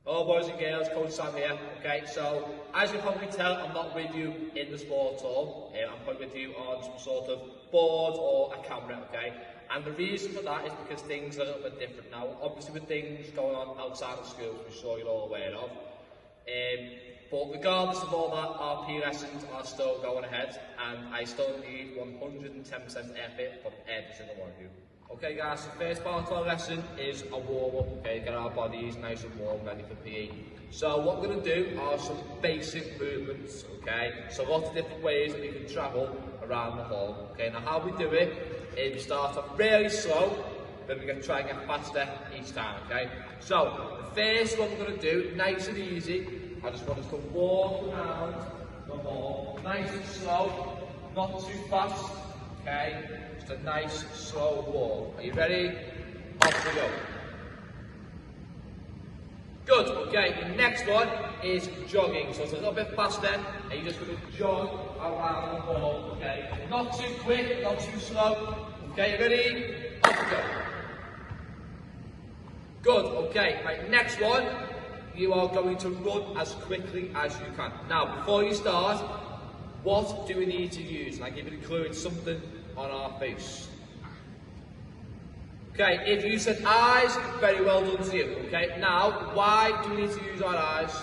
Hello boys and girls, Coach Sam here. Okay, so as you probably tell, I'm not with you in the sport at all. I'm probably with you on some sort of board or a camera, okay? And the reason for that is because things are a little bit different now. Obviously with things going on outside of schools, which I'm sure you're all aware of. But regardless of all that, our PE lessons are still going ahead, and I still need 110% effort from every single one of you. Okay guys, the first part of our lesson is a warm-up, okay, get our bodies nice and warm, ready for PE. So what we're going to do are some basic movements, okay, so lots of different ways that we can travel around the hall. Okay, now how we do it is we start off really slow, then we're going to try and get faster each time, okay. So the first one we're going to do, nice and easy, I just want us to walk around the hall, nice and slow, not too fast, okay. A nice slow walk. Are you ready? Off we go. Good, okay, the next one is jogging. So it's a little bit faster, and you're just going to jog around the hall, okay? Not too quick, not too slow. Okay, you ready? Off we go. Good, okay, right, next one, you are going to run as quickly as you can. Now, before you start, what do we need to use? And I give you a clue, it's something on our face. Okay, if you said eyes, very well done to you. Okay, now why do we need to use our eyes?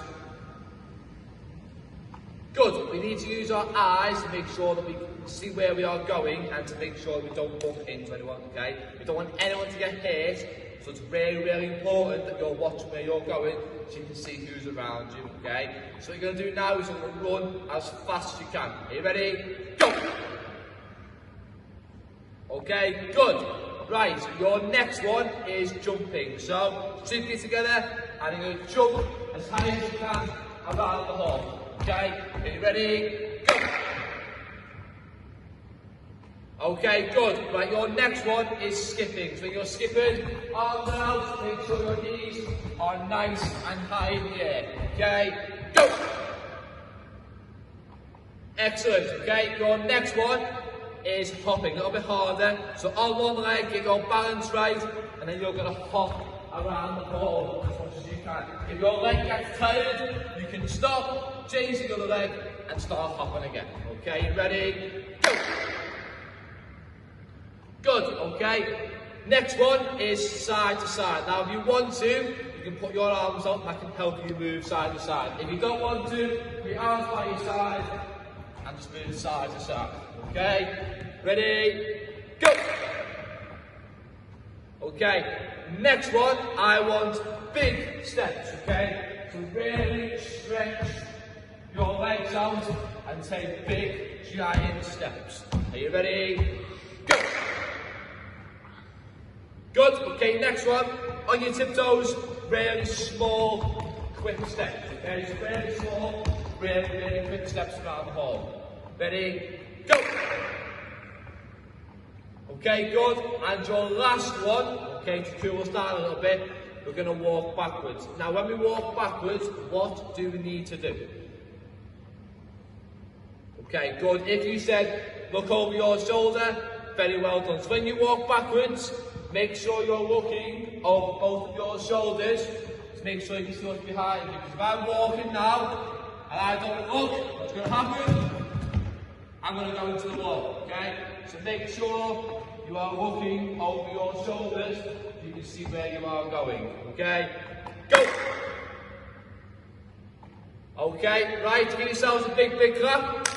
Good, we need to use our eyes to make sure that we can see where we are going and to make sure we don't bump into anyone, okay? We don't want anyone to get hurt, so it's really, really important that you're watching where you're going so you can see who's around you, okay? So what you're going to do now is you're going to run as fast as you can. Are you ready? Go! Okay, good. Right, your next one is jumping. So, two feet together, and you're going to jump as high as you can around the hall. Okay, are you ready? Go! Okay, good. Right, your next one is skipping. So you're skipping, arms out, make sure your knees are nice and high in the air. Okay, go! Excellent, okay, your next one is hopping, a little bit harder. So on one leg, get your balance right, and then you're going to hop around the hall as much as you can. If your leg gets tired, you can stop, change the other leg, and start hopping again. Okay, you ready? Go! Good, okay. Next one is side to side. Now if you want to, you can put your arms up, that can help you move side to side. If you don't want to, put your arms by your side, and just move side to side. Okay, ready, go! Okay, next one, I want big steps, okay? So really stretch your legs out and take big, giant steps. Are you ready? Go! Good, okay, next one, on your tiptoes, really small, quick steps, okay? So really small, really quick steps around the hall. Ready, go! Okay, good. And your last one, okay, to cool us down a little bit, we're going to walk backwards. Now, when we walk backwards, what do we need to do? Okay, good. If you said, look over your shoulder, very well done. So when you walk backwards, make sure you're looking over both of your shoulders to make sure you can see what's behind you. Because if I'm walking now, and I don't look, what's going to happen? I'm going to go into the wall, okay? So make sure you are looking over your shoulders so you can see where you are going, okay? Go! Okay, right, give yourselves a big, big clap.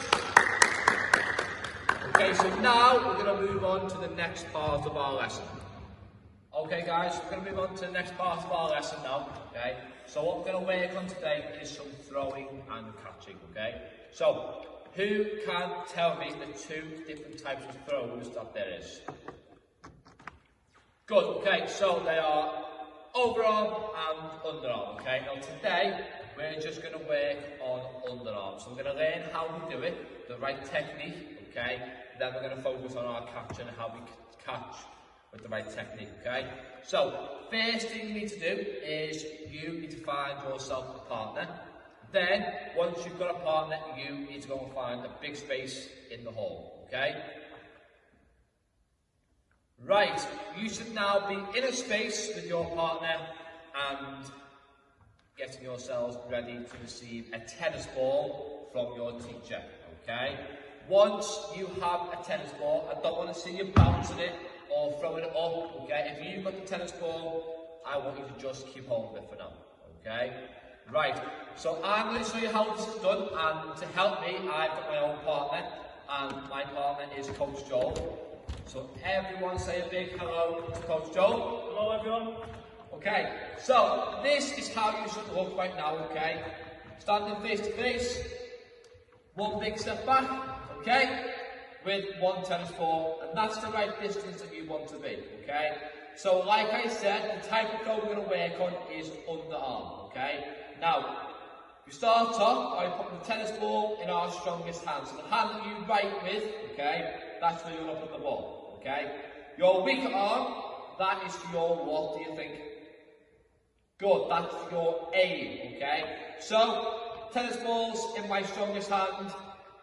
Okay, so now we're going to move on to the next part of our lesson. Okay guys, we're going to move on to the next part of our lesson now, okay? So what we're going to work on today is some throwing and catching, okay? So, who can tell me the two different types of throws that there is? Good, okay, so they are overarm and underarm, okay? Now today, we're just going to work on underarm. So we're going to learn how we do it, the right technique, okay? Then we're going to focus on our catch and how we catch with the right technique, okay? So, first thing you need to do is you need to find yourself a partner. Then, once you've got a partner, you need to go and find a big space in the hall, okay? Right, you should now be in a space with your partner and getting yourselves ready to receive a tennis ball from your teacher, okay? Once you have a tennis ball, I don't want to see you bouncing it or throwing it up, okay? If you've got the tennis ball, I want you to just keep hold of it for now, okay? Right, so I'm going to show you how this is done, and to help me, I've got my own partner, and my partner is Coach Joel. So everyone say a big hello to Coach Joel. Hello everyone. Okay, so this is how you should look right now, okay? Standing face to face, one big step back, okay? With one tennis ball, and that's the right distance that you want to be, okay? So like I said, the type of throw we're going to work on is underarm, okay? Now, we start off by putting the tennis ball in our strongest hand. So the hand that you write with, okay, that's where you're going to put the ball, okay? Your weaker arm, that is your what do you think? Good, that's your aim, okay? So, tennis ball's in my strongest hand,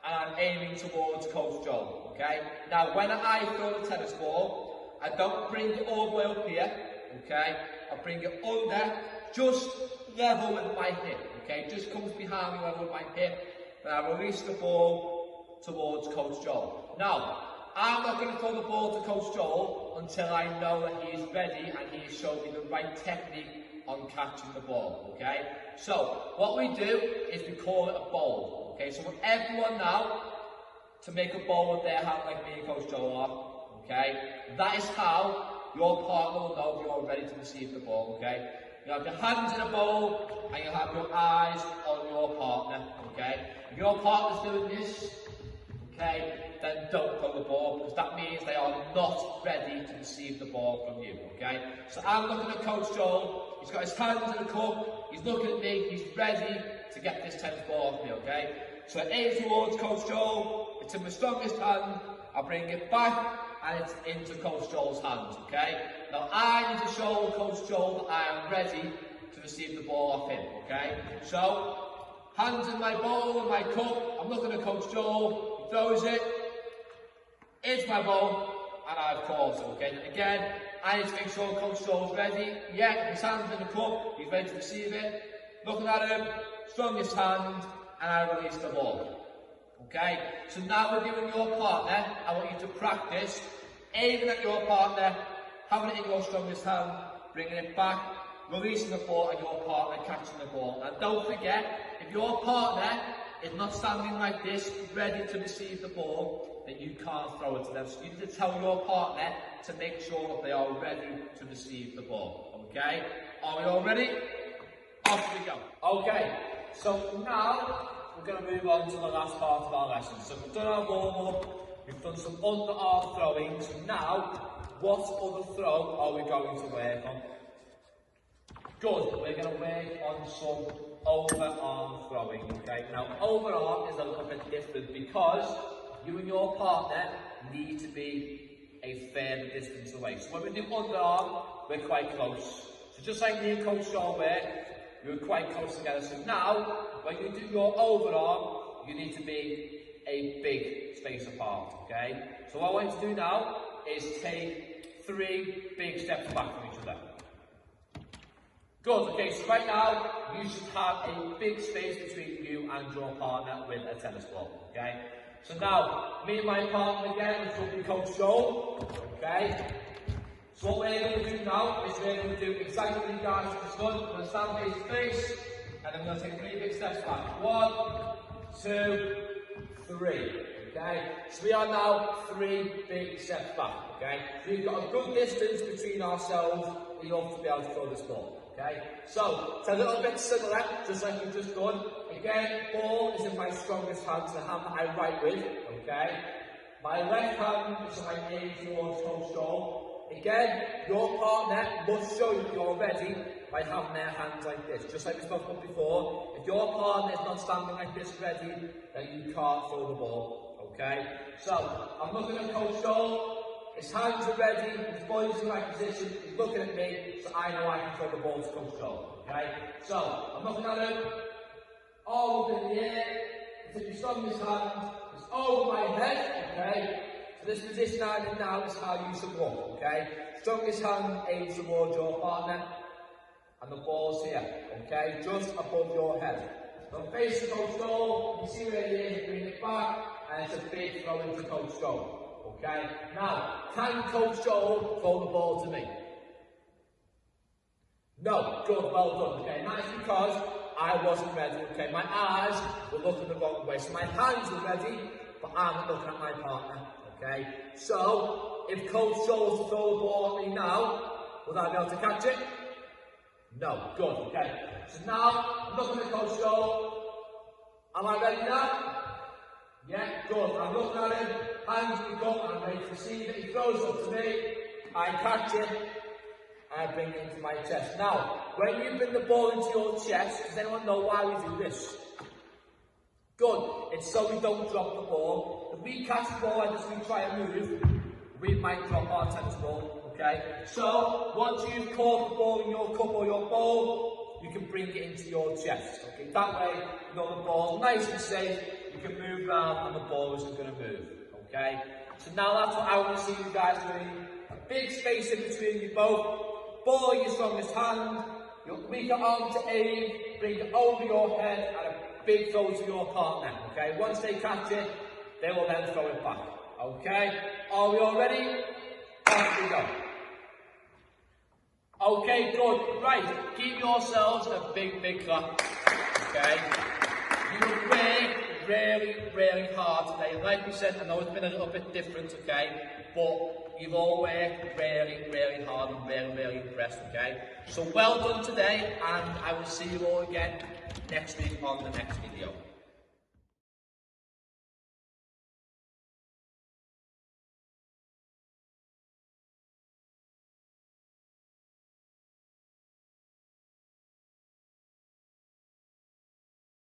and I'm aiming towards Coach Joel, okay? Now, when I throw the tennis ball, I don't bring it all the way up here, okay? I bring it under, just level with my hip, okay? Just comes behind me level with my hip, and I release the ball towards Coach Joel. Now, I'm not going to throw the ball to Coach Joel until I know that he is ready and he has shown me the right technique on catching the ball, okay? So, what we do is we call it a bowl, okay? So I want everyone now to make a bowl with their hand like me and Coach Joel are, okay? That is how your partner will know if you're ready to receive the ball, okay? You have your hands in a bowl and you have your eyes on your partner, okay? If your partner's doing this, okay, then don't throw the ball, because that means they are not ready to receive the ball from you, okay? So I'm looking at Coach Joel, he's got his hands in the cup, he's looking at me, he's ready to get this tennis ball off me, okay? So I aim towards Coach Joel, it's in my strongest hand, I bring it back, and it's into Coach Joel's hands, okay? Now I need to show Coach Joel that I am ready to receive the ball off him, okay? So, hands in my bowl, in my cup, I'm looking at Coach Joel, he throws it, into my bowl, and I've caught it, okay? Again, I need to make sure Coach Joel's ready. Yeah, his hand's in the cup, he's ready to receive it. Looking at him, strongest hand, and I release the ball. Okay? So now with you and your partner, I want you to practice aiming at your partner, having it in your strongest hand, bringing it back, releasing the ball, and your partner catching the ball. And don't forget, if your partner is not standing like this, ready to receive the ball, then you can't throw it to them. So you need to tell your partner to make sure that they are ready to receive the ball. Okay? Are we all ready? Off we go. Okay, so now we're going to move on to the last part of our lesson. So we've done our warm-up, we've done some underarm throwing, so now what other throw are we going to work on? Good, we're going to work on some overarm throwing, okay? Now, overarm is a little bit different because you and your partner need to be a fair distance away. So when we do underarm, we're quite close. So just like me and Coach Joel were, we were quite close together. So now, when you do your overarm, you need to be a big space apart, okay? So what I want you to do now is take 3 big steps back from each other. Good, okay, so right now, you should have a big space between you and your partner with a tennis ball, okay? So now, me and my partner again, which will be Coach Joel, okay? So what we're going to do now is we're going to do exactly what you guys just done. We're going to stand face to face, and then we're going to take 3 big steps back. 1, 2, 3, okay? So we are now 3 big steps back, okay? So we've got a good distance between ourselves enough to be able to throw this ball. Okay, so it's a little bit similar, just like we've just done. Again, ball is in my strongest hand, so the hand that I write with, okay? My left hand is my aim towards Coach Joel. Again, your partner must show you that you're ready by having their hands like this. Just like we spoke about before, if your partner is not standing like this ready, then you can't throw the ball, okay? So, I'm looking at Coach Joel. His hands are ready, his body's in the right position, he's looking at me, so I know I can throw the ball to Coach Joel, okay? So, I'm looking at him, all up in the air, it's in your strongest hand, it's over my head, okay? So this position I'm in now is how you should walk, okay? Strongest hand aims towards your partner, and the ball's here, okay, just above your head. So face the coach goal, you see where it is, bring it back, and it's a big throw into Coach Joe, okay? Now, can Coach Joe throw the ball to me? No, good, well done, okay? And that's because I wasn't ready, okay? My eyes were looking the wrong way, so my hands were ready, but I'm not looking at my partner, okay? So, if Coach Joe was to throw the ball at me now, would I be able to catch it? No, good, okay. So now, I'm looking at Coach Joe. Am I ready now? Yeah, good. I'm looking at him, hands pick up, and I'm ready to see that he throws up to me. I catch it, and I bring it into my chest. Now, when you bring the ball into your chest, does anyone know why we do this? Good. It's so we don't drop the ball. If we catch the ball like this, we try and move, we might drop our tennis ball. Okay, so once you've caught the ball in your cup or your bowl, you can bring it into your chest. Okay, that way, you know the ball's nice and safe, you can move around and the ball isn't going to move. Okay, so now that's what I want to see you guys doing. A big space in between you both, ball in your strongest hand, your weaker arm to aim, bring it over your head, and a big throw to your partner. Okay, once they catch it, they will then throw it back. Okay, are we all ready? Off we go. Okay, good. Right, give yourselves a big, big clap. Okay. You have worked really, really hard today. Like we said, I know it's been a little bit different, okay, but you've all worked really, really hard and really, really impressed, okay. So well done today, and I will see you all again next week on the next video.